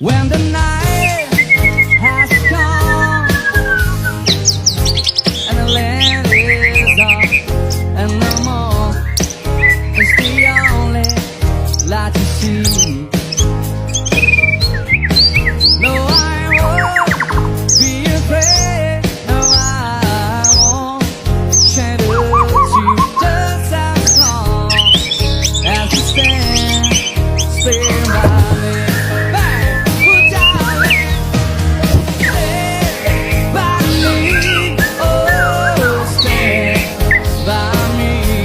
When the night has come and the land is dark and the moon is the only light you see. No, I won't be afraid. No, I won't shed a tear just as long as you stand by me.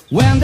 When